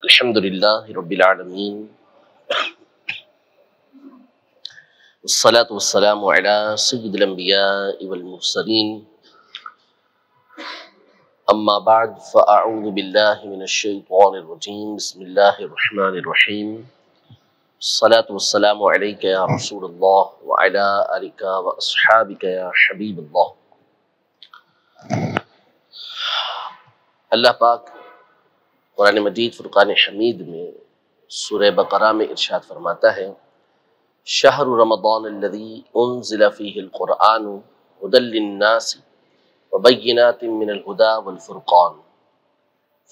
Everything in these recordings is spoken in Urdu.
الحمدللہ رب العالمین والصلاة والسلام علی سید الانبیاء والمرسلین اما بعد فاعوذ باللہ من الشیطان الرجیم بسم اللہ الرحمن الرحیم الصلاة والسلام علیک یا رسول اللہ وعلی آلک واصحابک یا حبیب اللہ۔ اللہ پاک قرآن مجید فرقان حمید میں سورہ بقرہ میں ارشاد فرماتا ہے شہر رمضان الذی انزل فیہ القرآن ھدی للناس وبینات من الہدی والفرقان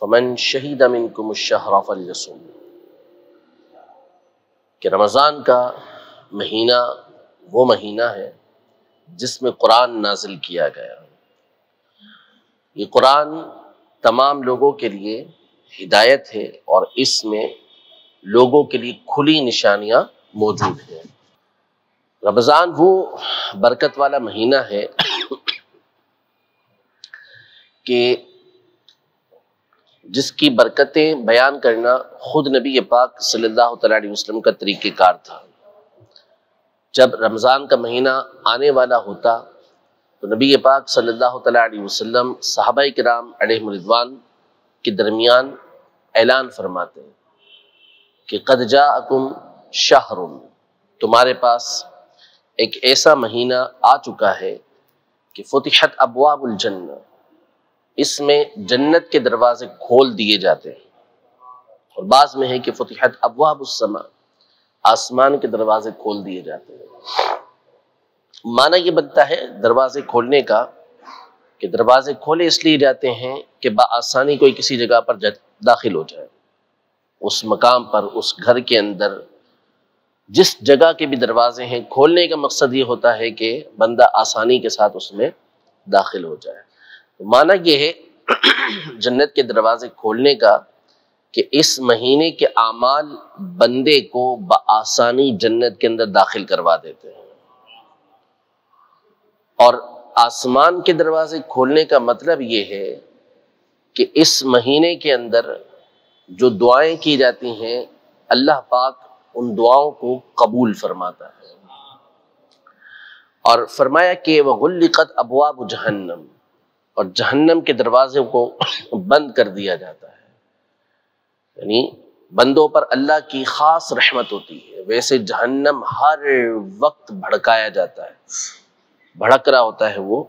فمن شہد منکم الشہر فلیصم، کہ رمضان کا مہینہ وہ مہینہ ہے جس میں قرآن نازل کیا گیا۔ یہ قرآن تمام لوگوں کے لیے ہدایت ہے اور اس میں لوگوں کے لیے کھلی نشانیاں موجود ہیں۔ رمضان وہ برکت والا مہینہ ہے کہ جس کی برکتیں بیان کرنا خود نبی پاک صلی اللہ تعالیٰ علیہ وسلم کا طریقہ کار تھا۔ جب رمضان کا مہینہ آنے والا ہوتا تو نبی پاک صلی اللہ تعالیٰ علیہ وسلم صحابہ کرام علیہم رضوان کے درمیان اعلان فرماتے ہیں کہ قد جاءکم شہر، تمہارے پاس ایک ایسا مہینہ آ چکا ہے کہ فتحت ابواب الجنہ، اس میں جنت کے دروازے کھول دیے جاتے ہیں، اور بعض میں ہے کہ فتحت ابواب السماء، آسمان کے دروازے کھول دیے جاتے ہیں۔ معنی یہ بنتا ہے دروازے کھولنے کا کہ دروازے کھولے اس لیے جاتے ہیں کہ بآسانی کوئی کسی جگہ پر داخل ہو جائے، اس مقام پر، اس گھر کے اندر جس جگہ کے بھی دروازے ہیں، کھولنے کا مقصد یہ ہوتا ہے کہ بندہ آسانی کے ساتھ اس میں داخل ہو جائے۔ تو معنی یہ ہے جنت کے دروازے کھولنے کا کہ اس مہینے کے اعمال بندے کو بآسانی جنت کے اندر داخل کروا دیتے ہیں، اور آسمان کے دروازے کھولنے کا مطلب یہ ہے کہ اس مہینے کے اندر جو دعائیں کی جاتی ہیں اللہ پاک ان دعاؤں کو قبول فرماتا ہے، اور فرمایا کہ وغلقت ابواب جہنم، اور جہنم کے دروازے کو بند کر دیا جاتا ہے۔ یعنی بندوں پر اللہ کی خاص رحمت ہوتی ہے، ویسے جہنم ہر وقت بھڑکایا جاتا ہے، بھڑک رہا ہوتا ہے وہ،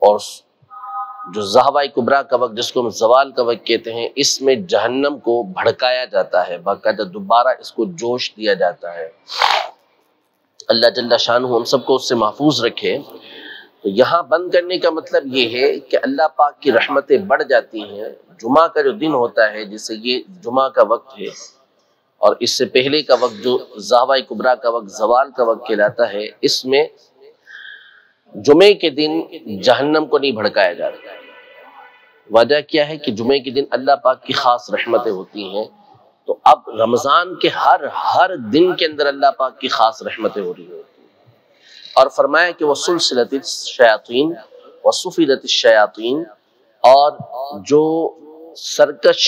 اور جو زہوہ کبریٰ کا وقت جس کو ہم زوال کا وقت کہتے ہیں، اس میں جہنم کو بھڑکایا جاتا ہے، باقاعدہ دوبارہ اس کو جوش دیا جاتا ہے۔ اللہ جل شانہ ہم سب کو اس سے محفوظ رکھے۔ تو یہاں بند کرنے کا مطلب یہ ہے کہ اللہ پاک کی رحمتیں بڑھ جاتی ہیں۔ جمعہ کا جو دن ہوتا ہے، جسے یہ جمعہ کا وقت ہے، اور اس سے پہلے کا وقت جو زہوہ کبریٰ کا وقت، زوال کا وقت کہلاتا ہے، اس میں جمعے کے دن جہنم کو نہیں بھڑکایا جاتا۔ وجہ کیا ہے کہ جمعے کے دن اللہ پاک کی خاص رحمتیں ہوتی ہیں، تو اب رمضان کے ہر دن کے اندر اللہ پاک کی خاص رحمتیں ہو رہی ہوتی ہیں۔ اور فرمایا کہ وَسُلْسِلَتِ الشَّيَاطِينُ وَصُفِدَتِ الشَّيَاطِينُ، اور جو سرکش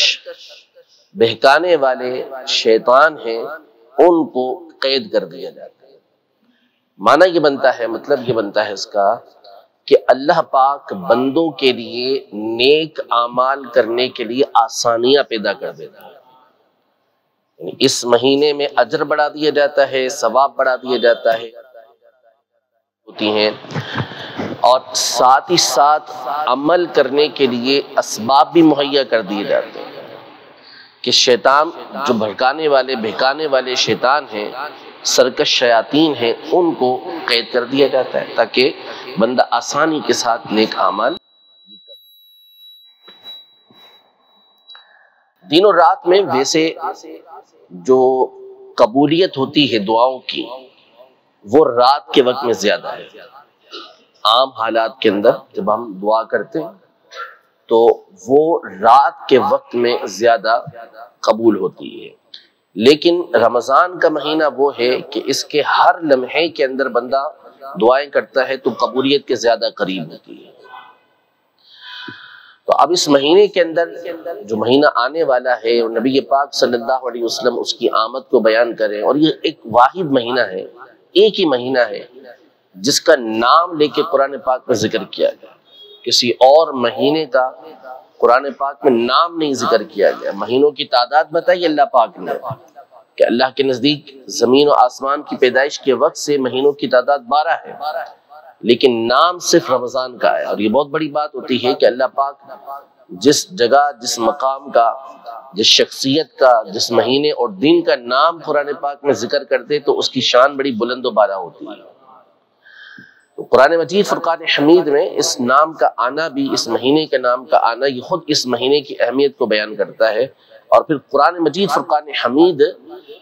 بہکانے والے شیطان ہیں ان کو قید کر دیا جاتا ہے۔ معنی یہ بنتا ہے، مطلب یہ بنتا ہے اس کا کہ اللہ پاک بندوں کے لیے نیک اعمال کرنے کے لیے آسانیاں پیدا کر دیتا ہے۔ یعنی اس مہینے میں اجر بڑھا دیا جاتا ہے، ثواب بڑھا دیا جاتا ہے ہوتی ہیں، اور ساتھ ہی ساتھ عمل کرنے کے لیے اسباب بھی مہیا کر دیے جاتے ہیں کہ شیطان جو بہکانے والے شیطان ہیں، سرکش شیاطین ہیں، ان کو قید کر دیا جاتا ہے تاکہ بندہ آسانی کے ساتھ نیک اعمال۔ دن اور رات میں ویسے جو قبولیت ہوتی ہے دعاؤں کی، وہ رات کے وقت میں زیادہ ہے۔ عام حالات کے اندر جب ہم دعا کرتے ہیں تو وہ رات کے وقت میں زیادہ قبول ہوتی ہے، لیکن رمضان کا مہینہ وہ ہے کہ اس کے ہر لمحے کے اندر بندہ دعائیں کرتا ہے تو قبولیت کے زیادہ قریب ہوتی ہے۔ تو اب اس مہینے کے اندر جو مہینہ آنے والا ہے اور نبی پاک صلی اللہ علیہ وسلم اس کی آمد کو بیان کریں، اور یہ ایک واحد مہینہ ہے، ایک ہی مہینہ ہے جس کا نام لے کے قرآن پاک میں ذکر کیا گیا، کسی اور مہینے کا قرآن پاک میں نام نہیں ذکر کیا گیا۔ مہینوں کی تعداد بتائی اللہ پاک نے کہ اللہ کے نزدیک زمین و آسمان کی پیدائش کے وقت سے مہینوں کی تعداد 12 ہے، لیکن نام صرف رمضان کا ہے۔ اور یہ بہت بڑی بات ہوتی ہے کہ اللہ پاک جس جگہ، جس مقام کا، جس شخصیت کا، جس مہینے اور دن کا نام قرآن پاک میں ذکر کرتے تو اس کی شان بڑی بلند و بالا ہوتی ہے۔ تو قرآن مجید فرقان حمید میں اس نام کا آنا بھی، اس مہینے کے نام کا آنا، یہ خود اس مہینے کی اہمیت کو بیان کرتا ہے۔ اور پھر قرآن مجید فرقان حمید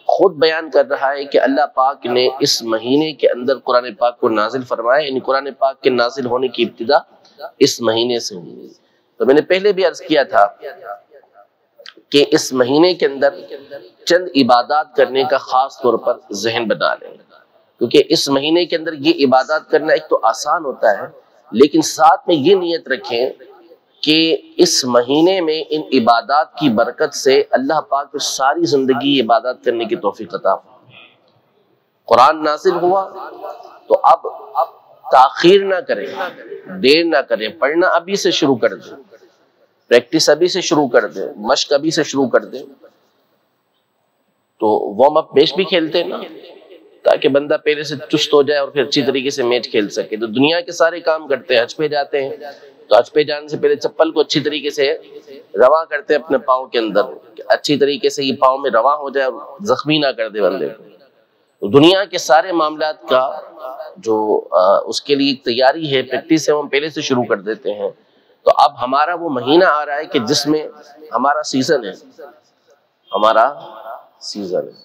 خود بیان کر رہا ہے کہ اللہ پاک نے اس مہینے کے اندر قرآن پاک کو نازل فرمایا، یعنی قرآن پاک کے نازل ہونے کی ابتدا اس مہینے سے ہوئی۔ تو میں نے پہلے بھی عرض کیا تھا کہ اس مہینے کے اندر چند عبادات کرنے کا خاص طور پر ذہن بنا لیں، کیونکہ اس مہینے کے اندر یہ عبادات کرنا ایک تو آسان ہوتا ہے، لیکن ساتھ میں یہ نیت رکھیں کہ اس مہینے میں ان عبادات کی برکت سے اللہ پاک کو ساری زندگی عبادات کرنے کی توفیق عطا فرمائے۔ قرآن نازل ہوا تو اب تاخیر نہ کریں، دیر نہ کریں، پڑھنا ابھی سے شروع کر دیں، پریکٹس ابھی سے شروع کر دیں، مشق ابھی سے شروع کر دیں۔ تو وارم اپ میچ بھی کھیلتے ہیں نا، تاکہ بندہ پہلے سے چست ہو جائے اور پھر اچھی طریقے سے میچ کھیل سکے۔ تو دنیا کے سارے کام کرتے ہیں، حج پہ جاتے ہیں تو حج پہ جانے سے پہلے چپل کو اچھی طریقے سے رواں کرتے ہیں اپنے پاؤں کے اندر، کہ اچھی طریقے سے یہ پاؤں میں رواں ہو جائے اور زخمی نہ کر دے بندے کو۔ تو دنیا کے سارے معاملات کا جو اس کے لیے تیاری ہے، پریکٹس ہے، وہ ہم پہلے سے شروع کر دیتے ہیں۔ تو اب ہمارا وہ مہینہ آ رہا ہے کہ جس میں ہمارا سیزن ہے، ہمارا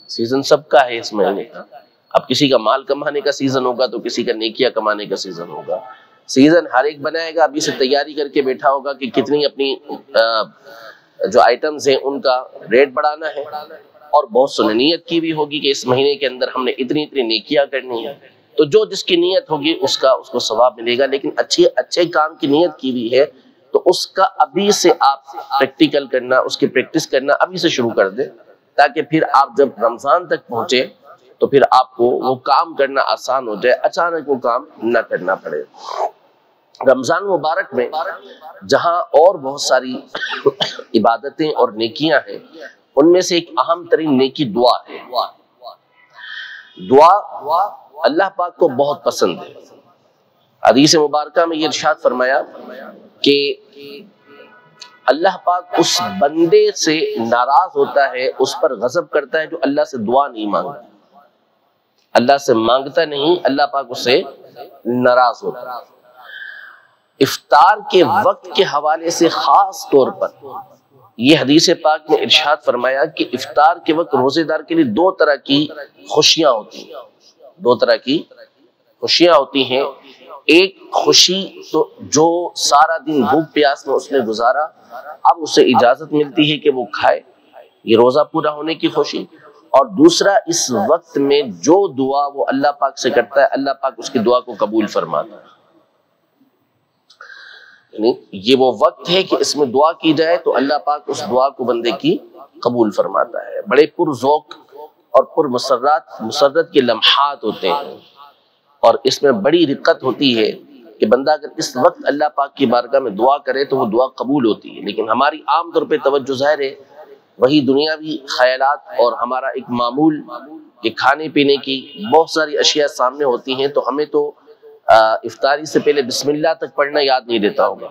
سیزن سب کا ہے اس مہینے کا۔ اب کسی کا مال کمانے کا سیزن ہوگا تو کسی کا نیکیاں کمانے کا سیزن ہوگا۔ سیزن ہر ایک بنائے گا، ابھی سے تیاری کر کے بیٹھا ہوگا کہ کتنی اپنی جو آئٹمز ہیں ان کا ریٹ بڑھانا ہے، اور بہت سو نیت کی بھی ہوگی کہ اس مہینے کے اندر ہم نے اتنی نیکیاں کرنی ہے۔ تو جو جس کی نیت ہوگی اس کو ثواب ملے گا، لیکن اچھے کام کی نیت کی بھی ہے تو اس کا ابھی سے آپ پریکٹیکل کرنا، اس کی پریکٹس کرنا ابھی سے شروع کر دیں، تاکہ پھر آپ جب رمضان تک پہنچے تو پھر آپ کو وہ کام کرنا آسان ہو جائے، اچانک وہ کام نہ کرنا پڑے۔ رمضان مبارک میں جہاں اور بہت ساری عبادتیں اور نیکیاں ہیں، ان میں سے ایک اہم ترین نیکی دعا ہے۔ دعا اللہ پاک کو بہت پسند ہے۔ حدیث مبارکہ میں یہ ارشاد فرمایا کہ اللہ پاک اس بندے سے ناراض ہوتا ہے، اس پر غضب کرتا ہے جو اللہ سے دعا نہیں مانگتا، اللہ سے مانگتا نہیں، اللہ پاک اس سے ناراض ہوتا ہے۔ افطار کے وقت کے حوالے سے خاص طور پر یہ حدیث پاک میں ارشاد فرمایا کہ افطار کے وقت روزے دار کے لیے دو طرح کی خوشیاں ہوتی ہیں، دو طرح کی خوشیاں ہوتی ہیں۔ ایک خوشی تو جو سارا دن بھوک پیاس میں اس نے گزارا، اب اسے اجازت ملتی ہے کہ وہ کھائے، یہ روزہ پورا ہونے کی خوشی۔ اور دوسرا، اس وقت میں جو دعا وہ اللہ پاک سے کرتا ہے، اللہ پاک اس کی دعا کو قبول فرماتا ہے۔ یعنی یہ وہ وقت ہے کہ اس میں دعا کی جائے تو اللہ پاک اس دعا کو بندے کی قبول فرماتا ہے۔ بڑے پر ذوق اور پر مسرت کے لمحات ہوتے ہیں، اور اس میں بڑی رقت ہوتی ہے کہ بندہ اگر اس وقت اللہ پاک کی بارگاہ میں دعا کرے تو وہ دعا قبول ہوتی ہے۔ لیکن ہماری عام طور پہ توجہ ظاہر ہے وہی دنیاوی خیالات، اور ہمارا ایک معمول کہ کھانے پینے کی بہت ساری اشیاء سامنے ہوتی ہیں، تو ہمیں تو افطاری سے پہلے بسم اللہ تک پڑھنا یاد نہیں دیتا ہوگا،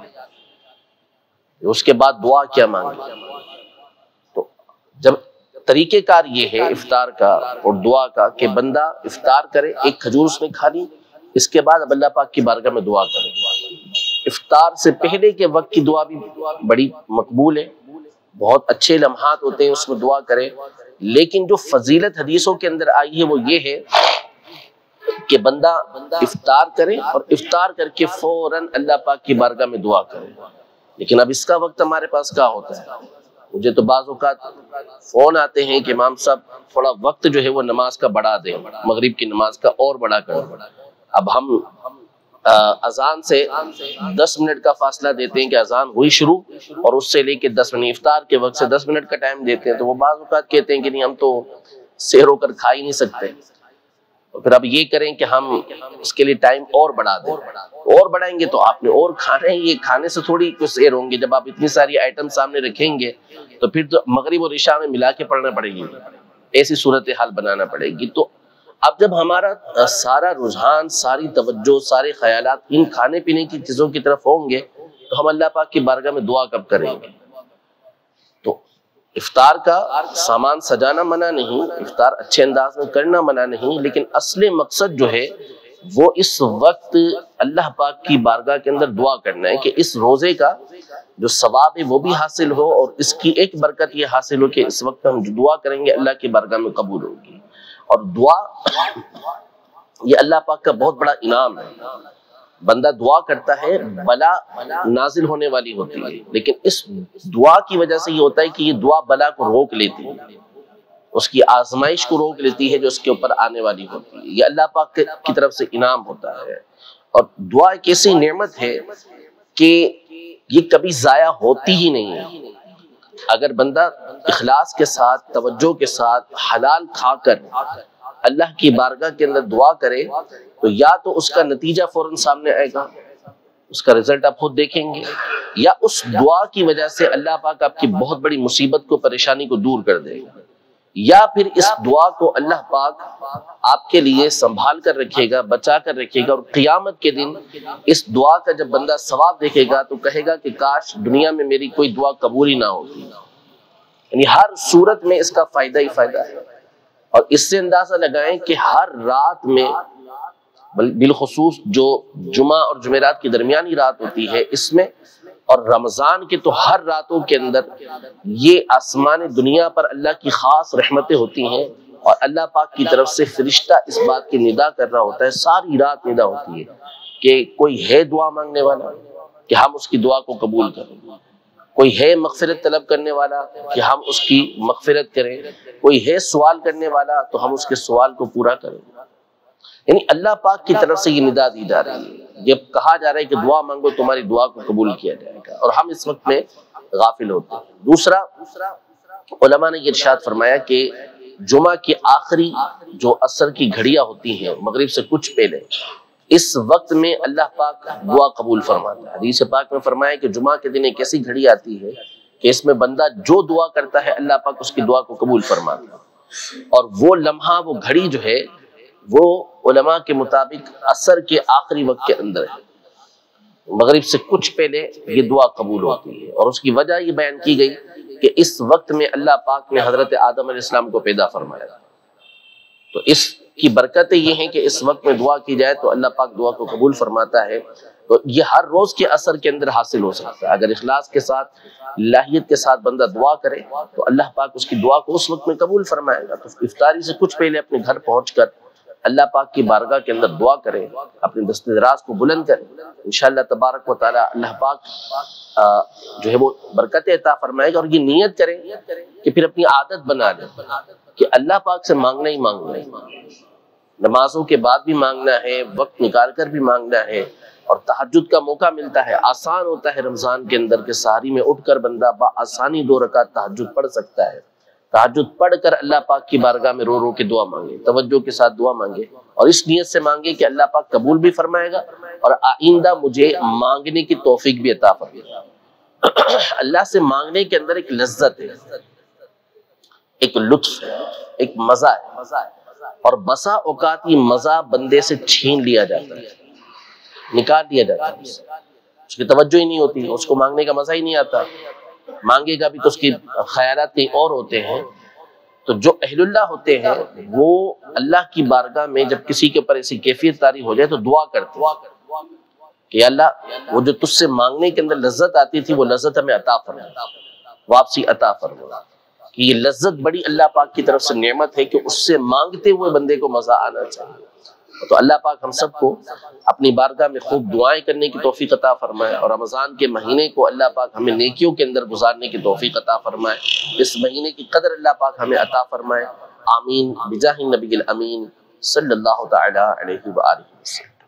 اس کے بعد دعا کیا مانگے۔ تو جب طریقہ کار یہ ہے افطار کا اور دعا کا کہ بندہ افطار کرے، ایک کھجور اس نے کھا لی، اس کے بعد اب اللہ پاک کی بارگاہ میں دعا کرے۔ افطار سے پہلے کے وقت کی دعا بھی بڑی مقبول ہے، بہت اچھے لمحات ہوتے ہیں، اس میں دعا کرے۔ لیکن جو فضیلت حدیثوں کے اندر آئی ہے وہ یہ ہے کہ بندہ افطار کرے اور افطار کر کے فوراً اللہ پاک کی بارگاہ میں دعا کرے۔ لیکن اب اس کا وقت ہمارے پاس کیا ہوتا ہے؟ مجھے تو بعض اوقات فون آتے ہیں کہ امام صاحب تھوڑا وقت جو ہے وہ نماز کا بڑھا دیں، مغرب کی نماز کا اور بڑا کر دیں۔ اب ہم اذان سے 10 منٹ کا فاصلہ دیتے ہیں کہ اذان ہوئی شروع اور اس سے لے کے 10 منٹ افطار کے وقت سے 10 منٹ کا ٹائم دیتے ہیں، تو وہ بعض اوقات کہتے ہیں کہ نہیں ہم تو سیر ہو کر کھا ہی نہیں سکتے، تو پھر اب یہ کریں کہ ہم اس کے لیے ٹائم اور بڑھا دیں، اور بڑھائیں گے تو آپ نے اور کھانا ہے، یہ کھانے سے تھوڑی کچھ سیر ہوں گے، جب آپ اتنی ساری آئٹم سامنے رکھیں گے تو پھر تو مغرب اور عشاء میں ملا کے پڑھنا پڑے گی، ایسی صورتحال بنانا پڑے گی۔ تو اب جب ہمارا سارا رجحان، ساری توجہ، سارے خیالات ان کھانے پینے کی چیزوں کی طرف ہوں گے تو ہم اللہ پاک کی بارگاہ میں دعا کب کریں گے؟ تو افطار کا سامان سجانا منع نہیں، افطار اچھے انداز میں کرنا منع نہیں، لیکن اصل مقصد جو ہے وہ اس وقت اللہ پاک کی بارگاہ کے اندر دعا کرنا ہے کہ اس روزے کا جو ثواب ہے وہ بھی حاصل ہو، اور اس کی ایک برکت یہ حاصل ہو کہ اس وقت ہم جو دعا کریں گے اللہ کی بارگاہ میں قبول ہوگی۔ اور دعا یہ اللہ پاک کا بہت بڑا انعام ہے، بندہ دعا کرتا ہے بلا نازل ہونے والی ہوتی ہے، لیکن اس دعا کی وجہ سے یہ ہوتا ہے کہ یہ دعا بلا کو روک لیتی ہے، اس کی آزمائش کو روک لیتی ہے جو اس کے اوپر آنے والی ہوتی ہے، یہ اللہ پاک کی طرف سے انعام ہوتا ہے۔ اور دعا ایک ایسی نعمت ہے کہ یہ کبھی ضائع ہوتی ہی نہیں ہے، اگر بندہ اخلاص کے ساتھ، توجہ کے ساتھ، حلال کھا کر اللہ کی بارگاہ کے اندر دعا کرے تو یا تو اس کا نتیجہ فوراً سامنے آئے گا، اس کا رزلٹ آپ خود دیکھیں گے، یا اس دعا کی وجہ سے اللہ پاک آپ کی بہت بڑی مصیبت کو، پریشانی کو دور کر دے گا، یا پھر اس دعا کو اللہ پاک آپ کے لیے سنبھال کر رکھے گا، بچا کر رکھے گا، اور قیامت کے دن اس دعا کا جب بندہ ثواب دیکھے گا تو کہے گا کہ کاش دنیا میں میری کوئی دعا قبول ہی نہ ہوتی۔ یعنی ہر صورت میں اس کا فائدہ ہی فائدہ ہے، اور اس سے اندازہ لگائیں کہ ہر رات میں، بالخصوص جو جمعہ اور جمعرات کی درمیانی رات ہوتی ہے اس میں، اور رمضان کے تو ہر راتوں کے اندر یہ آسمان دنیا پر اللہ کی خاص رحمتیں ہوتی ہیں، اور اللہ پاک کی طرف سے فرشتہ اس بات کی ندا کر رہا ہوتا ہے، ساری رات ندا ہوتی ہے کہ کوئی ہے دعا مانگنے والا کہ ہم اس کی دعا کو قبول کریں، کوئی ہے مغفرت طلب کرنے والا کہ ہم اس کی مغفرت کریں، کوئی ہے سوال کرنے والا تو ہم اس کے سوال کو پورا کریں۔ یعنی اللہ پاک کی طرف سے یہ ندا دی جا رہی ہے، یہ کہا جا رہا ہے کہ دعا مانگو تمہاری دعا کو قبول کیا جائے گا، اور ہم اس وقت میں غافل ہوتے ہیں۔ دوسرا، علماء نے یہ ارشاد فرمایا کہ جمعہ کی آخری جو عصر کی گھڑیاں ہوتی ہیں مغرب سے کچھ پہلے، اس وقت میں اللہ پاک دعا قبول فرماتا ہے۔ حدیث پاک میں فرمایا کہ جمعہ کے دن ایک ایسی گھڑی آتی ہے کہ اس میں بندہ جو دعا کرتا ہے اللہ پاک اس کی دعا کو قبول فرماتا ہے، اور وہ لمحہ، وہ گھڑی جو ہے وہ علماء کے مطابق عصر کے آخری وقت کے اندر ہے، مغرب سے کچھ پہلے یہ دعا قبول ہوتی ہے، اور اس کی وجہ یہ بیان کی گئی کہ اس وقت میں اللہ پاک نے حضرت آدم علیہ السلام کو پیدا فرمایا، تو اس کی برکتیں یہ ہیں کہ اس وقت میں دعا کی جائے تو اللہ پاک دعا کو قبول فرماتا ہے۔ تو یہ ہر روز کے عصر کے اندر حاصل ہو سکتا ہے، اگر اخلاص کے ساتھ، لاہیت کے ساتھ بندہ دعا کرے تو اللہ پاک اس کی دعا کو اس وقت میں قبول فرمائے گا۔ تو افطاری سے کچھ پہلے اپنے گھر پہنچ کر اللہ پاک کی بارگاہ کے اندر دعا کریں، اپنے دست دراز کو بلند کریں، انشاءاللہ تبارک و تعالی اللہ پاک جو ہے وہ برکت عطا فرمائے گا۔ اور یہ نیت کریں کہ پھر اپنی عادت بنا لیں کہ اللہ پاک سے مانگنا ہی مانگنا ہے، نمازوں کے بعد بھی مانگنا ہے، وقت نکال کر بھی مانگنا ہے، اور تہجد کا موقع ملتا ہے، آسان ہوتا ہے رمضان کے اندر کہ سحری میں اٹھ کر بندہ بآسانی 2 رکعت تہجد پڑھ سکتا ہے، تہجد پڑھ کر اللہ پاک کی بارگاہ میں رو رو کے دعا مانگے، توجہ کے ساتھ دعا مانگے، اور اس نیت سے مانگے کہ اللہ پاک قبول بھی فرمائے گا اور آئندہ مجھے مانگنے کی توفیق بھی عطا فرمائے گا۔ اللہ سے مانگنے کے اندر ایک لذت ہے، ایک لطف ہے، ایک مزہ ہے، اور بسا اوقات یہ مزہ بندے سے چھین لیا جاتا ہے، نکال دیا جاتا ہے، اس کی توجہ ہی نہیں ہوتی، اس کو مانگنے کا مزہ ہی نہیں آتا، مانگے گا بھی تو اس کے خیالات کہیں اور ہوتے ہیں۔ تو جو اہل اللہ ہوتے ہیں وہ اللہ کی بارگاہ میں جب کسی کے اوپر ایسی کیفیت طاری ہو جائے تو دعا کرتے ہیں کہ اللہ وہ جو تجھ سے مانگنے کے اندر لذت آتی تھی وہ لذت ہمیں عطا فرما، واپسی عطا فرما، کہ یہ لذت بڑی اللہ پاک کی طرف سے نعمت ہے کہ اس سے مانگتے ہوئے بندے کو مزہ آنا چاہیے۔ تو اللہ پاک ہم سب کو اپنی بارگاہ میں خوب دعائیں کرنے کی توفیق عطا فرمائے، اور رمضان کے مہینے کو اللہ پاک ہمیں نیکیوں کے اندر گزارنے کی توفیق عطا فرمائے، اس مہینے کی قدر اللہ پاک ہمیں عطا فرمائے۔ آمین بجاہ النبی الامین صلی اللہ تعالی علیہ وآلہ وسلم۔